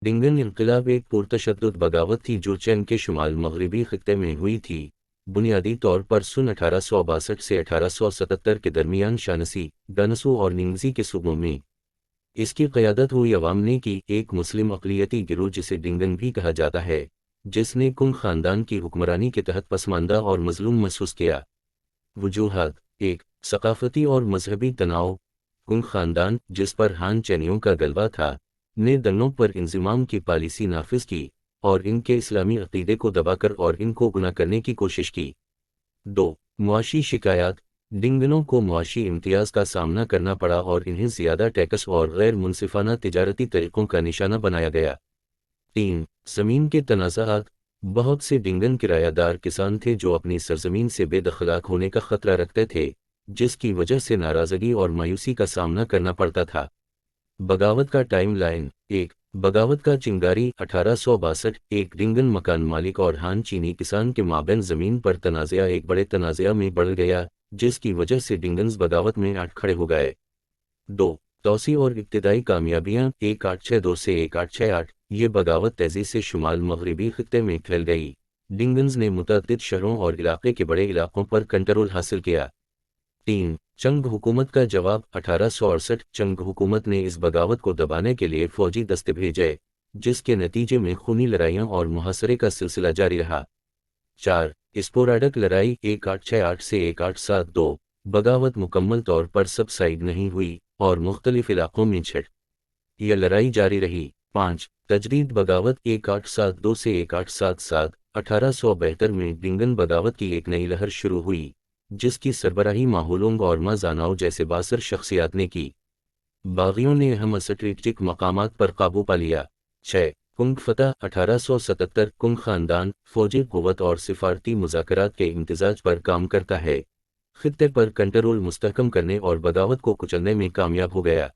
डिंगन इनकलाब एक पुरतशद्दुद बगावत थी जो चीन के शुमाल मगरबी खित्ते में हुई थी। बुनियादी तौर पर सन 1862 से 1877 के दरमियान शानसी, गनसू और निंगजी के सूबों में इसकी क़यादत हुई अवाम ने की। एक मुस्लिम अक़लियती गिरोह जिसे डिंगन भी कहा जाता है, जिसने कुंग ख़ानदान की हुक्मरानी के तहत पसमानदा और मज़लूम महसूस किया। वजूहात: एक, सक़ाफ़ती और मजहबी तनाव। कुंग ख़ानदान, जिस पर हान चैनियों का गलबा था, ने दंगों पर इंज़िमाम की पॉलिसी नाफिज की और इनके इस्लामी अक़ीदे को दबाकर और इनको गुना करने की कोशिश की। 2. मुआशी शिकायत। डिंगनों को मुआशी इम्तियाज़ का सामना करना पड़ा और इन्हें ज़्यादा टैक्स और गैर मुनसिफ़ाना तिजारती तरीक़ों का निशाना बनाया गया। 3. ज़मीन के तनाज़ात। बहुत से डिंगन किरायादार किसान थे जो अपनी सरजमीन से बेदखलाक होने का ख़तरा रखते थे, जिसकी वजह से नाराज़गी और मायूसी का सामना करना पड़ता था। बगावत का टाइम लाइन। 1. बगावत का चिंगारी 1862। एक डिंगन मकान मालिक और हान चीनी किसान के माबैन ज़मीन पर तनाज़ा एक बड़े तनाज़ा में बढ़ गया, जिसकी वजह से डिंगन्स बगावत में आठ खड़े हो गए। 2. तौसी और इब्तिदाई कामयाबियाँ 1862 से 1868। ये बगावत तेज़ी से शुमाल मगरबी खित्ते में फैल गई। डिंगन्स ने मुतअद्दिद शहरों और इलाके के बड़े इलाकों पर कंट्रोल हासिल किया। 3. चंग हुकूमत का जवाब 1868। चंग हुकूमत ने इस बगावत को दबाने के लिए फौजी दस्ते भेजे, जिसके नतीजे में खूनी लड़ाइयाँ और मुहासरे का सिलसिला जारी रहा। 4. स्पोराडिक लड़ाई 1868 से 1872। बगावत मुकम्मल तौर पर सबसाइड नहीं हुई और मुख्तलिफ इलाकों में छिड़ यह लड़ाई जारी रही। 5. तजदीद बगावत 1872 से 1877। 1872 में डिंगन बगावत की एक नई लहर शुरू हुई, जिसकी सरबराही माहौलोंग और माजानाओ जैसे बासर शख्सियात ने की। बागियों ने अहम स्ट्रेटजिक मकामात पर काबू पा लिया। 6. कुंग फतह 1877। कुंग ख़ानदान फ़ौजी क़ुव्वत और सिफारती मुज़ाकरात के इम्तिज़ाज पर काम करता है, खित्ते पर कंट्रोल मुस्तहकम करने और बगावत को कुचलने में कामयाब हो गया।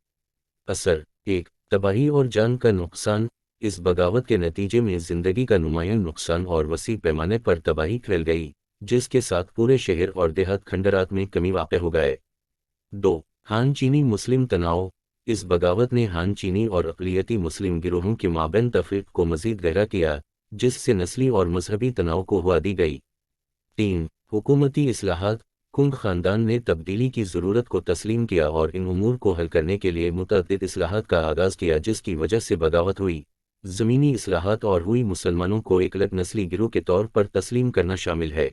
असर: 1. तबाही और जान का नुकसान। इस बगावत के नतीजे में ज़िंदगी का नुमायां नुकसान और वसी पैमाने पर तबाही फैल गई, जिसके साथ पूरे शहर और देहात खंडरात में कमी वाक़ हो गए। 2. हान चीनी मुस्लिम तनाव। इस बगावत ने हान चीनी और अक़लियती मुस्लिम गिरोहों के माबैन तफ़रीक़ को मज़ीद गहरा किया, जिससे नस्ली और मजहबी तनाव को हवा दी गई। 3. हुकूमती इस्लाहात। कुंग ख़ानदान ने तब्दीली की ज़रूरत को तस्लीम किया और इन उमूर को हल करने के लिए मुतअद्दिद इस्लाहात का आगाज़ किया, जिसकी वजह से बगावत हुई। ज़मीनी इस्लाहात और हुई मुसलमानों को एक अलग नस्ली गिरोह के तौर पर तस्लीम करना शामिल है।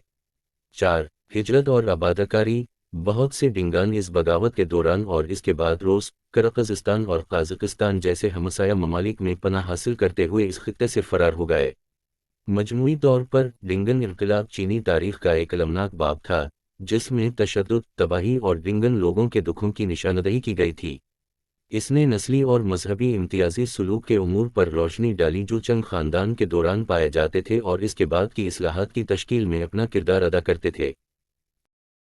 4. हिजरत और आबादकारी। बहुत से डिंगान इस बगावत के दौरान और इसके बाद रूस, किर्गिज़स्तान और कज़ाकिस्तान जैसे हमसाया ममालिक में पनाह हासिल करते हुए इस खित्ते से फ़रार हो गए। मजमूई तौर पर डिंगन इनकलाब चीनी तारीख़ का एक अलमनाक बाब था, जिसमें तशद्दुद, तबाही और डिंगन लोगों के दुखों की निशानदही की गई थी। इसने नस्ली और मजहबी इम्तियाजी सलूक के उमूर पर रोशनी डाली जो चंग ख़ानदान के दौरान पाए जाते थे और इसके बाद की इस्लाहात की तश्कील में अपना किरदार अदा करते थे।